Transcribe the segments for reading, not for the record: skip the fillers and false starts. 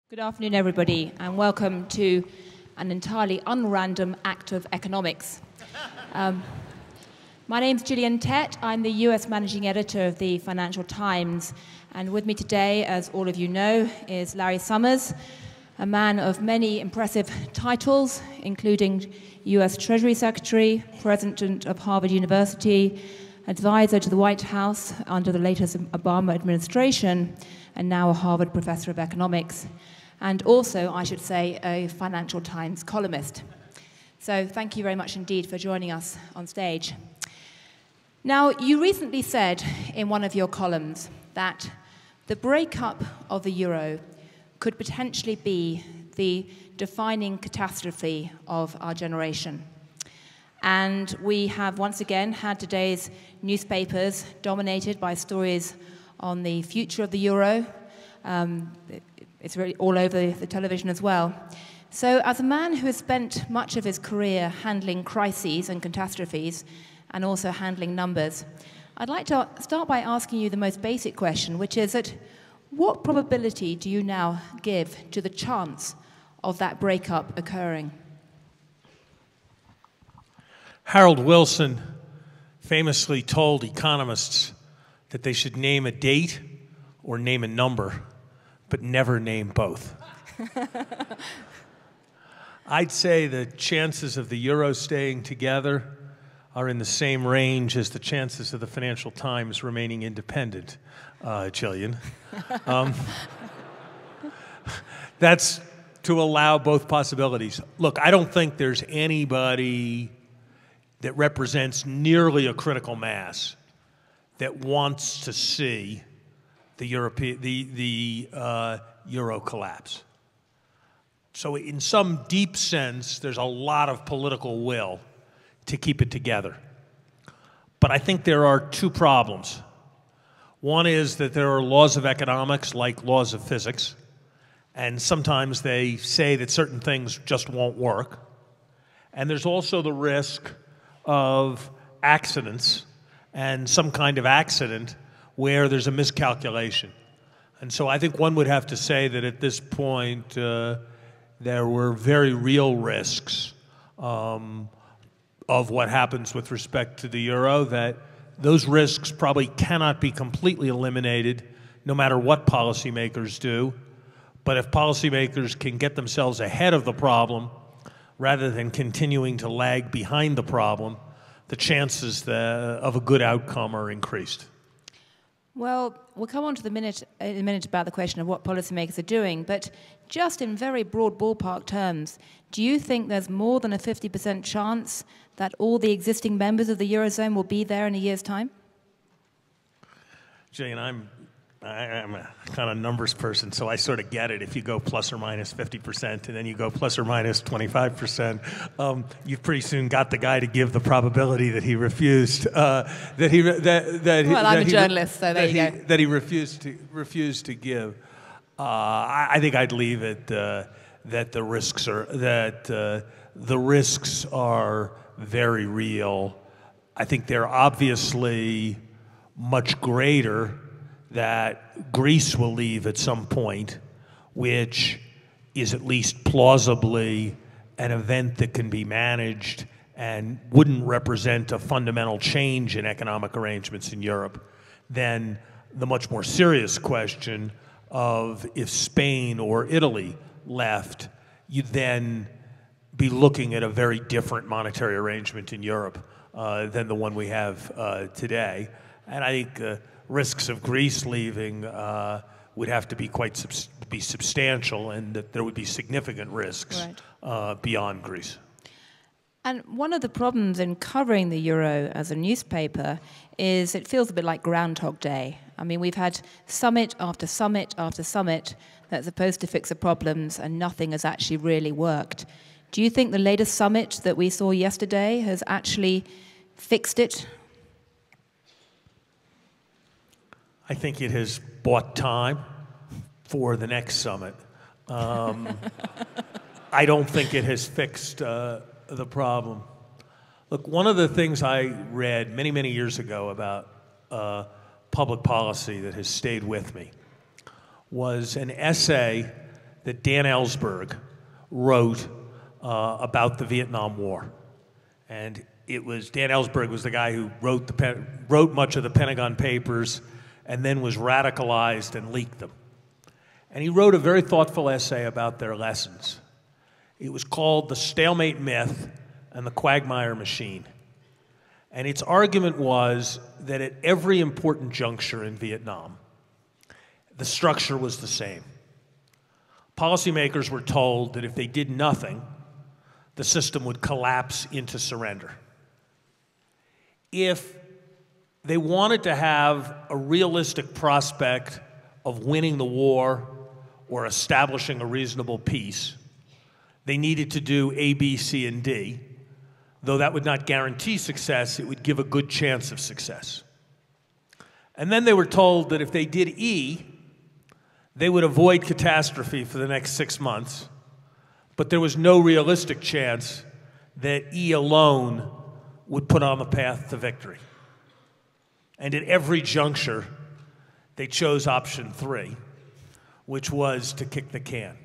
Good afternoon, everybody, and welcome to an entirely unrandom act of economics. My name's Gillian Tett. I'm the US Managing Editor of the Financial Times, and with me today, as all of you know, is Larry Summers, a man of many impressive titles, including US Treasury Secretary, President of Harvard University, advisor to the White House under the latest Obama administration, and now a Harvard Professor of Economics. And also, I should say, a Financial Times columnist. So thank you very much indeed for joining us on stage. Now, you recently said in one of your columns that the breakup of the euro could potentially be the defining catastrophe of our generation. And we have once again had today's newspapers dominated by stories on the future of the euro. It's really all over the television as well. So as a man who has spent much of his career handling crises and catastrophes and also handling numbers, I'd like to start by asking you the most basic question, which is that what probability do you now give to the chance of that breakup occurring? Harold Wilson famously told economists that they should name a date or name a number, but never name both. I'd say the chances of the euro staying together are in the same range as the chances of the Financial Times remaining independent, Gillian. That's to allow both possibilities. Look, I don't think there's anybody that represents nearly a critical mass that wants to see the euro collapse. So in some deep sense, there's a lot of political will to keep it together. But I think there are two problems. One is that there are laws of economics like laws of physics, and sometimes they say that certain things just won't work. And there's also the risk of accidents and some kind of accident where there's a miscalculation. And so I think one would have to say that at this point there were very real risks of what happens with respect to the euro, that those risks probably cannot be completely eliminated no matter what policymakers do. But if policymakers can get themselves ahead of the problem rather than continuing to lag behind the problem, the chances of a good outcome are increased. Well, we'll come on to in a minute about the question of what policymakers are doing, but just in very broad ballpark terms, do you think there's more than a 50% chance that all the existing members of the eurozone will be there in a year's time? Jane, I'm a kind of numbers person, so I sort of get it. If you go plus or minus 50% and then you go plus or minus 25%, you've pretty soon got the guy to give the probability that he refused. Well, I'm a journalist, so there you go. That he refused to give. I think I'd leave it that the risks are very real. I think they're obviously much greater that Greece will leave at some point, which is at least plausibly an event that can be managed and wouldn't represent a fundamental change in economic arrangements in Europe, then the much more serious question of if Spain or Italy left, you'd then be looking at a very different monetary arrangement in Europe than the one we have today. And I think risks of Greece leaving would have to be be substantial, and that there would be significant risks beyond Greece. And one of the problems in covering the euro as a newspaper is it feels a bit like Groundhog Day. I mean, we've had summit after summit after summit that's supposed to fix the problems, and nothing has actually really worked. Do you think the latest summit that we saw yesterday has actually fixed it? I think it has bought time for the next summit. I don't think it has fixed the problem. Look, one of the things I read many, many years ago about public policy that has stayed with me was an essay that Dan Ellsberg wrote about the Vietnam War. And Dan Ellsberg was the guy who wrote much of the Pentagon Papers and then was radicalized and leaked them. And he wrote a very thoughtful essay about their lessons. It was called The Stalemate Myth and the Quagmire Machine. And its argument was that at every important juncture in Vietnam, the structure was the same. Policymakers were told that if they did nothing, the system would collapse into surrender. If they wanted to have a realistic prospect of winning the war or establishing a reasonable peace, they needed to do A, B, C, and D. Though that would not guarantee success, it would give a good chance of success. And then they were told that if they did E, they would avoid catastrophe for the next 6 months, but there was no realistic chance that E alone would put on the path to victory. And at every juncture, they chose option 3, which was to kick the can.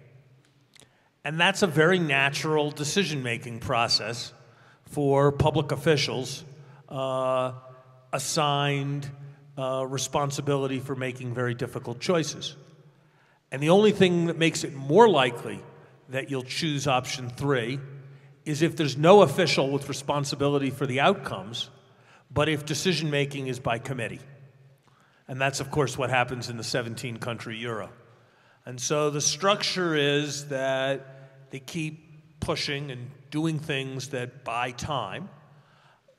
And that's a very natural decision-making process for public officials assigned responsibility for making very difficult choices. And the only thing that makes it more likely that you'll choose option 3 is if there's no official with responsibility for the outcomes, but if decision-making is by committee. And that's, of course, what happens in the 17-country euro. And so the structure is that they keep pushing and doing things that buy time.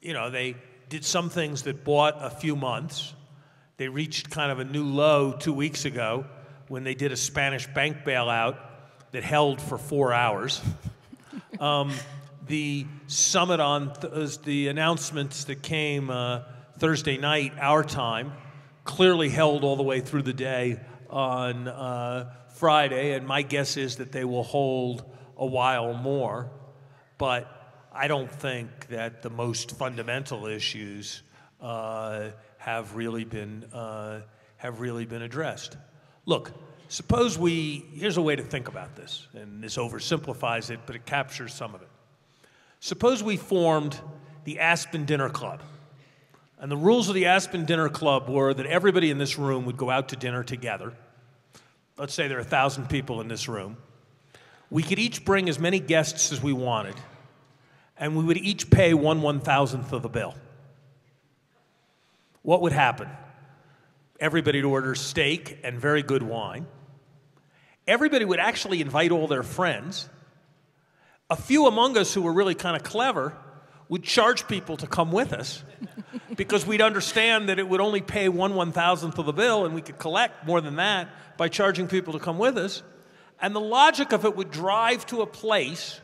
You know, they did some things that bought a few months. They reached kind of a new low 2 weeks ago when they did a Spanish bank bailout that held for 4 hours. The summit on the announcements that came Thursday night, our time, clearly held all the way through the day on Friday, and my guess is that they will hold a while more. But I don't think that the most fundamental issues have really been addressed. Look, here's a way to think about this, and this oversimplifies it, but it captures some of it. Suppose we formed the Aspen Dinner Club. And the rules of the Aspen Dinner Club were that everybody in this room would go out to dinner together. Let's say there are 1,000 people in this room. We could each bring as many guests as we wanted, and we would each pay 1/1000th of the bill. What would happen? Everybody would order steak and very good wine. Everybody would actually invite all their friends. A few among us who were really kind of clever would charge people to come with us because we'd understand that it would only pay 1/1000th of the bill, and we could collect more than that by charging people to come with us. And the logic of it would drive to a place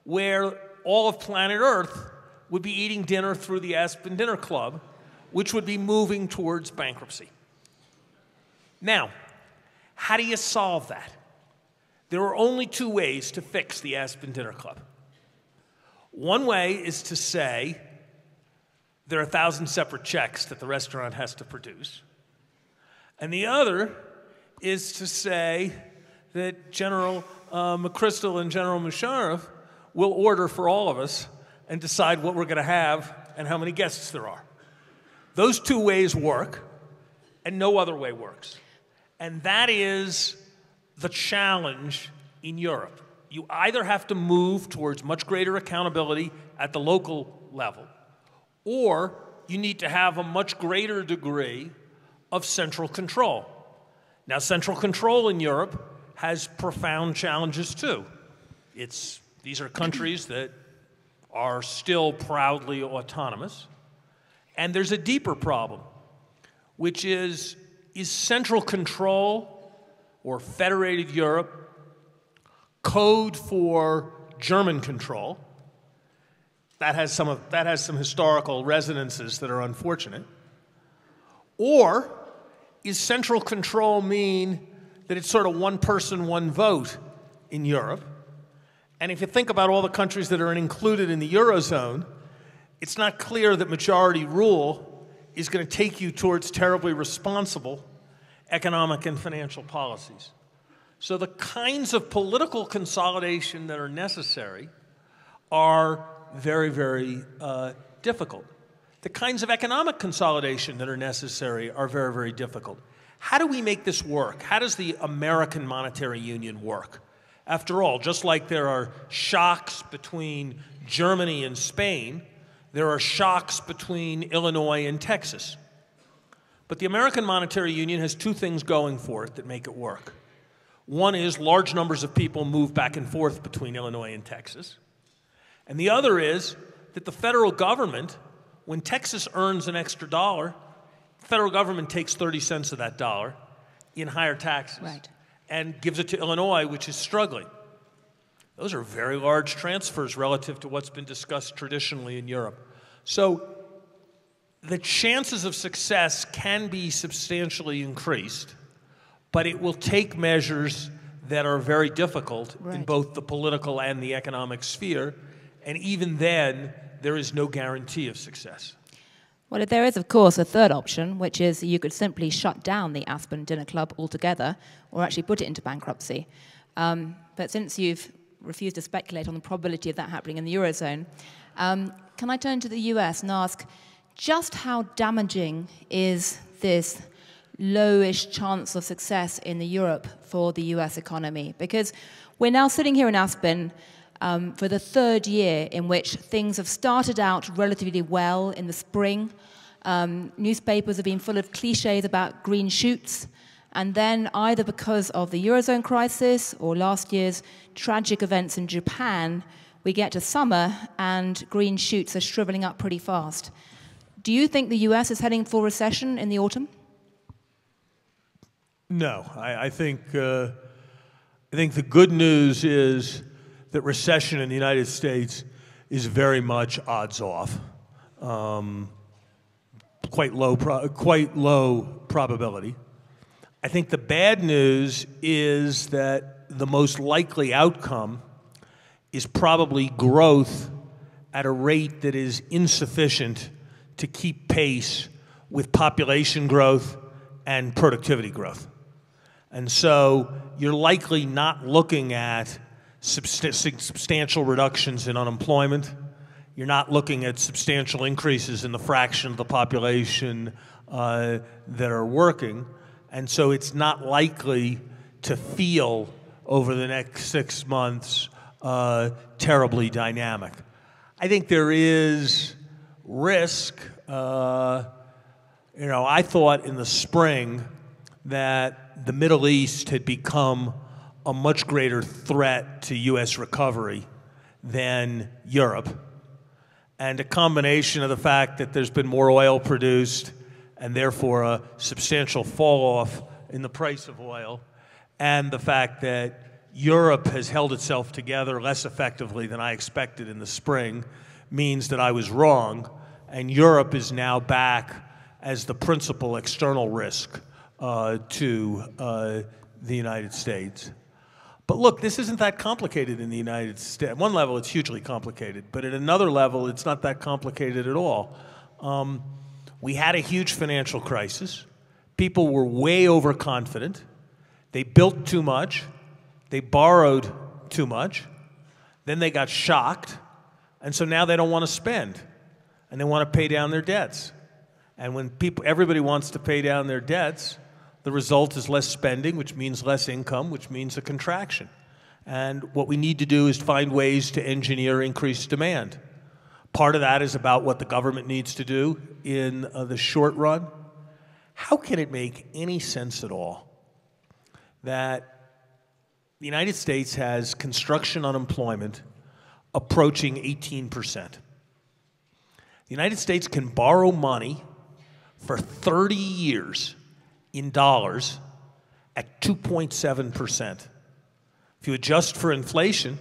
where all of planet Earth would be eating dinner through the Aspen Dinner Club, which would be moving towards bankruptcy. Now, how do you solve that? There are only 2 ways to fix the Aspen Dinner Club. One way is to say there are 1,000 separate checks that the restaurant has to produce. And the other is to say that General McChrystal and General Musharraf will order for all of us and decide what we're going to have and how many guests there are. Those 2 ways work, and no other way works. And that is the challenge in Europe. You either have to move towards much greater accountability at the local level, or you need to have a much greater degree of central control. Now, central control in Europe has profound challenges too. These are countries that are still proudly autonomous. And there's a deeper problem, which is central control or federated Europe code for German control? That has some historical resonances that are unfortunate. Or is central control mean that it's sort of one person, one vote in Europe? And if you think about all the countries that are included in the eurozone, it's not clear that majority rule is going to take you towards terribly responsible economic and financial policies. So the kinds of political consolidation that are necessary are very, very difficult. The kinds of economic consolidation that are necessary are very, very difficult. How do we make this work? How does the American monetary union work? After all, just like there are shocks between Germany and Spain, there are shocks between Illinois and Texas. But the American monetary union has two things going for it that make it work. One is large numbers of people move back and forth between Illinois and Texas. And the other is that the federal government, when Texas earns an extra dollar, the federal government takes 30 cents of that dollar in higher taxes and gives it to Illinois, which is struggling. Those are very large transfers relative to what's been discussed traditionally in Europe. So the chances of success can be substantially increased, but it will take measures that are very difficult in both the political and the economic sphere, and even then, there is no guarantee of success. Well, there is, of course, a third option, which is you could simply shut down the Aspen Dinner Club altogether, or actually put it into bankruptcy. But since you've refused to speculate on the probability of that happening in the eurozone, can I turn to the US and ask, just how damaging is this lowish chance of success in Europe for the US economy? Because we're now sitting here in Aspen for the third year in which things have started out relatively well in the spring. Newspapers have been full of cliches about green shoots, and then either because of the eurozone crisis or last year's tragic events in Japan, we get to summer and green shoots are shriveling up pretty fast. Do you think the US is heading for recession in the autumn? No, I think the good news is that recession in the United States is very much odds off, quite low probability. I think the bad news is that the most likely outcome is probably growth at a rate that is insufficient to keep pace with population growth and productivity growth. And so you're likely not looking at substantial reductions in unemployment. You're not looking at substantial increases in the fraction of the population that are working. And so it's not likely to feel over the next 6 months terribly dynamic. I think there is risk. I thought in the spring that the Middle East had become a much greater threat to U.S. recovery than Europe. And a combination of the fact that there's been more oil produced and therefore a substantial fall off in the price of oil, and the fact that Europe has held itself together less effectively than I expected in the spring means that I was wrong, and Europe is now back as the principal external risk to the United States. But look, this isn't that complicated in the United States. At one level, it's hugely complicated, but at another level, it's not that complicated at all. We had a huge financial crisis. People were way overconfident. They built too much. They borrowed too much. Then they got shocked, and so now they don't want to spend, and they want to pay down their debts. And when everybody wants to pay down their debts, the result is less spending, which means less income, which means a contraction. And what we need to do is find ways to engineer increased demand. Part of that is about what the government needs to do in the short run. How can it make any sense at all that the United States has construction unemployment approaching 18%? The United States can borrow money for 30 years in dollars at 2.7%. If you adjust for inflation,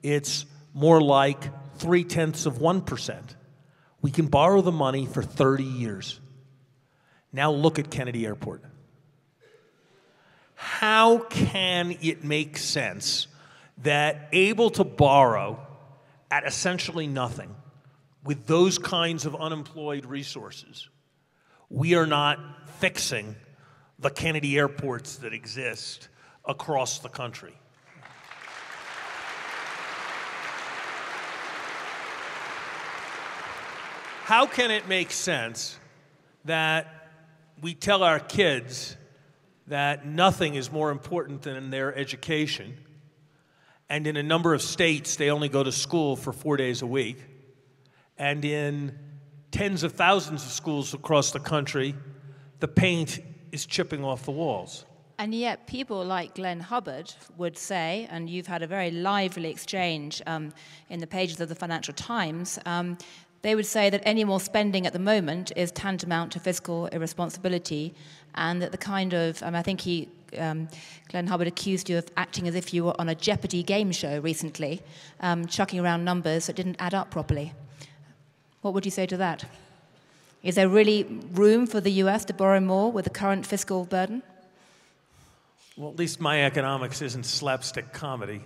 it's more like 0.3%. We can borrow the money for 30 years. Now look at Kennedy Airport. How can it make sense that able to borrow at essentially nothing with those kinds of unemployed resources, we are not fixing the Kennedy airports that exist across the country. How can it make sense that we tell our kids that nothing is more important than their education, and in a number of states they only go to school for 4 days a week, and in tens of thousands of schools across the country, the paint is chipping off the walls? And yet people like Glenn Hubbard would say, and you've had a very lively exchange in the pages of the Financial Times, they would say that any more spending at the moment is tantamount to fiscal irresponsibility, and that the kind of, I think Glenn Hubbard accused you of acting as if you were on a Jeopardy game show recently, chucking around numbers that didn't add up properly. What would you say to that? Is there really room for the US to borrow more with the current fiscal burden? Well, at least my economics isn't slapstick comedy.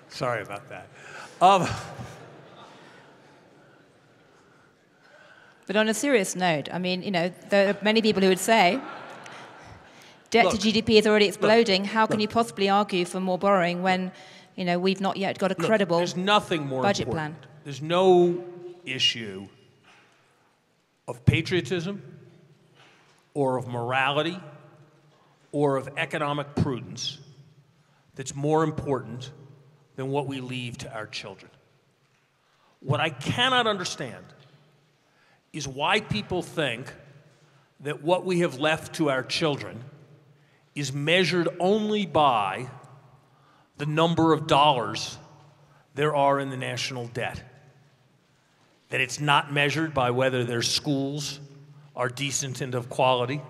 Sorry about that. But on a serious note, I mean, there are many people who would say debt to GDP is already exploding. How can you possibly argue for more borrowing when, we've not yet got a credible there's nothing more budget important. plan? There's no issue of patriotism or of morality or of economic prudence that's more important than what we leave to our children. What I cannot understand is why people think that what we have left to our children is measured only by the number of dollars there are in the national debt. That it's not measured by whether their schools are decent and of quality.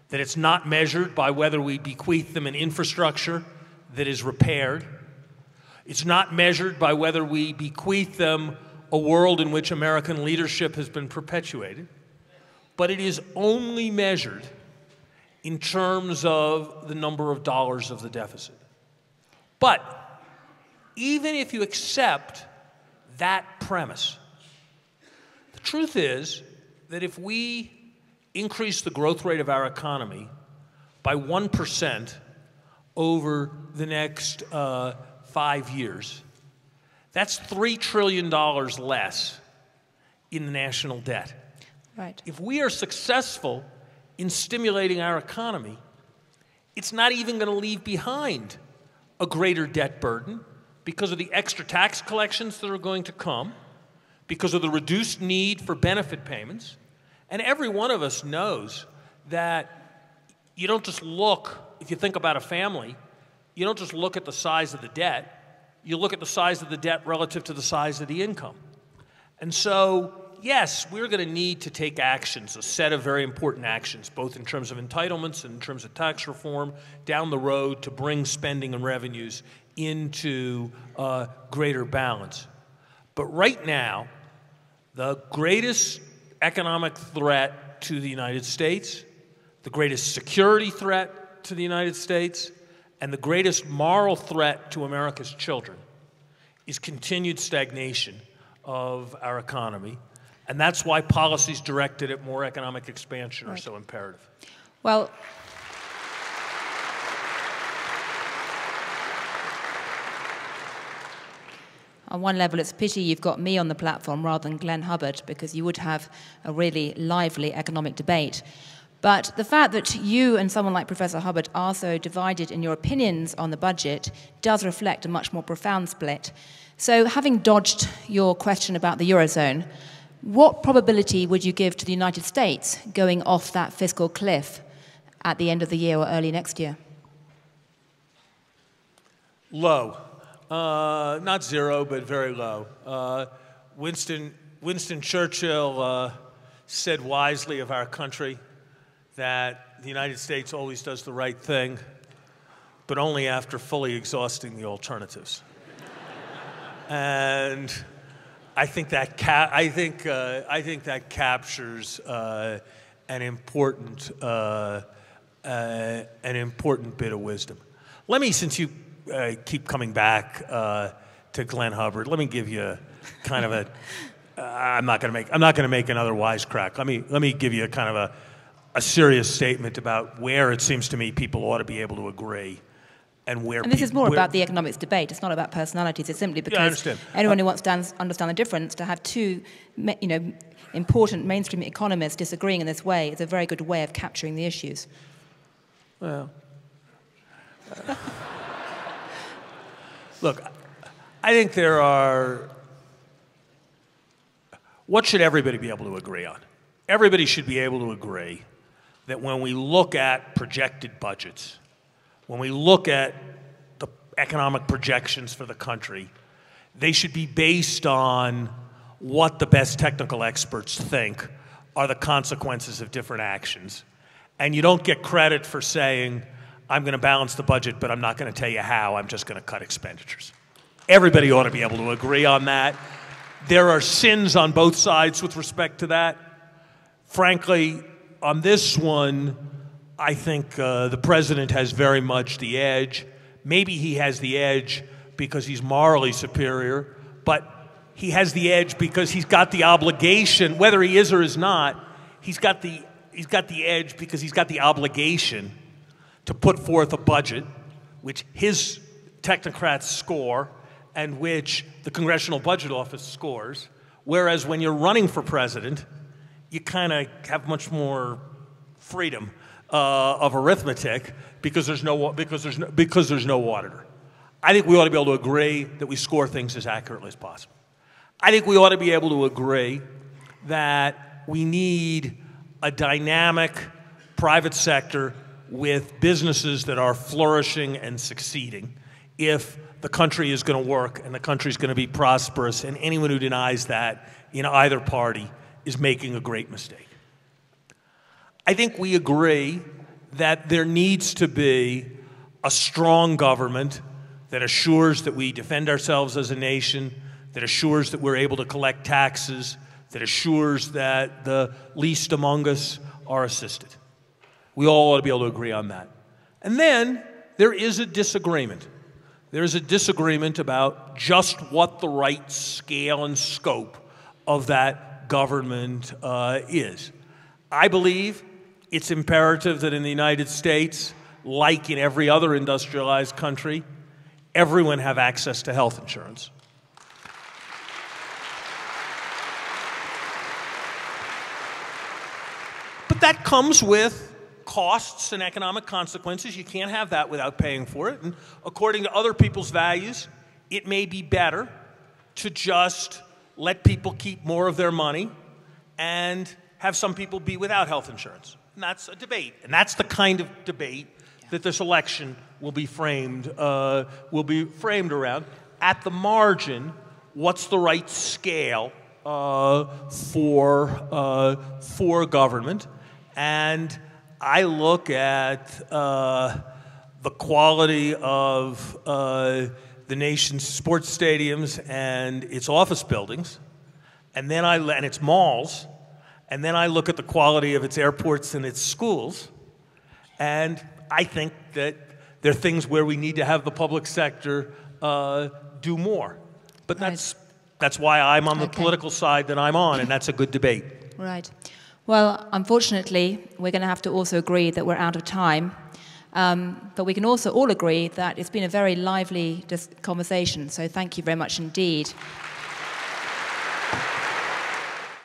That it's not measured by whether we bequeath them an infrastructure that is repaired. It's not measured by whether we bequeath them a world in which American leadership has been perpetuated, but it is only measured in terms of the number of dollars of the deficit. But even if you accept that premise, the truth is that if we increase the growth rate of our economy by 1% over the next 5 years, that's $3 trillion less in the national debt. Right. If we are successful in stimulating our economy, it's not even going to leave behind a greater debt burden because of the extra tax collections that are going to come, because of the reduced need for benefit payments. And every one of us knows that you don't just look, if you think about a family, you don't just look at the size of the debt, you look at the size of the debt relative to the size of the income. And so, yes, we're going to need to take actions, a set of very important actions, both in terms of entitlements and in terms of tax reform down the road to bring spending and revenues into greater balance. But right now, the greatest economic threat to the United States, the greatest security threat to the United States, and the greatest moral threat to America's children is continued stagnation of our economy. And that's why policies directed at more economic expansion are so imperative. Well, on one level, it's a pity you've got me on the platform rather than Glenn Hubbard, because you would have a really lively economic debate. But the fact that you and someone like Professor Hubbard are so divided in your opinions on the budget does reflect a much more profound split. So having dodged your question about the eurozone, what probability would you give to the United States going off that fiscal cliff at the end of the year or early next year? Low. Not zero, but very low. Winston Churchill said wisely of our country that the United States always does the right thing, but only after fully exhausting the alternatives. And I think that captures an important bit of wisdom. Let me, since you keep coming back to Glenn Hubbard, let me give you kind of a. I'm not going to make another wisecrack. Let me give you a kind of a serious statement about where it seems to me people ought to be able to agree. And this is more about the economics debate. It's not about personalities. It's simply because anyone who wants to understand the difference, to have two, important mainstream economists disagreeing in this way is a very good way of capturing the issues. Well, look, I think there are. What should everybody be able to agree on? Everybody should be able to agree that when we look at projected budgets, when we look at the economic projections for the country, they should be based on what the best technical experts think are the consequences of different actions. And you don't get credit for saying, I'm going to balance the budget, but I'm not going to tell you how, I'm just going to cut expenditures. Everybody ought to be able to agree on that. There are sins on both sides with respect to that. Frankly, on this one, I think the president has very much the edge. Maybe he has the edge because he's morally superior, but he has the edge because he's got the obligation, whether he is or is not, he's got the edge because he's got the obligation to put forth a budget which his technocrats score and which the Congressional Budget Office scores, whereas when you're running for president, you kind of have much more freedom of arithmetic because there's no auditor. I think we ought to be able to agree that we score things as accurately as possible. I think we ought to be able to agree that we need a dynamic private sector with businesses that are flourishing and succeeding if the country is going to work and the country is going to be prosperous, and anyone who denies that in either party is making a great mistake. I think we agree that there needs to be a strong government that assures that we defend ourselves as a nation, that assures that we're able to collect taxes, that assures that the least among us are assisted. We all ought to be able to agree on that. And then there is a disagreement. There is a disagreement about just what the right scale and scope of that government is. I believe it's imperative that in the United States, like in every other industrialized country, everyone have access to health insurance. But that comes with costs and economic consequences. You can't have that without paying for it. And according to other people's values, it may be better to just let people keep more of their money and have some people be without health insurance. And that's a debate. And that's the kind of debate that this election will be framed around. At the margin, what's the right scale for government? And I look at the quality of the nation's sports stadiums and its office buildings, and its malls, and then I look at the quality of its airports and its schools, and I think that there are things where we need to have the public sector do more. But that's why I'm on the political side that I'm on, and that's a good debate. Right. Well, unfortunately, we're going to have to also agree that we're out of time. But we can also all agree that it's been a very lively conversation. So thank you very much indeed.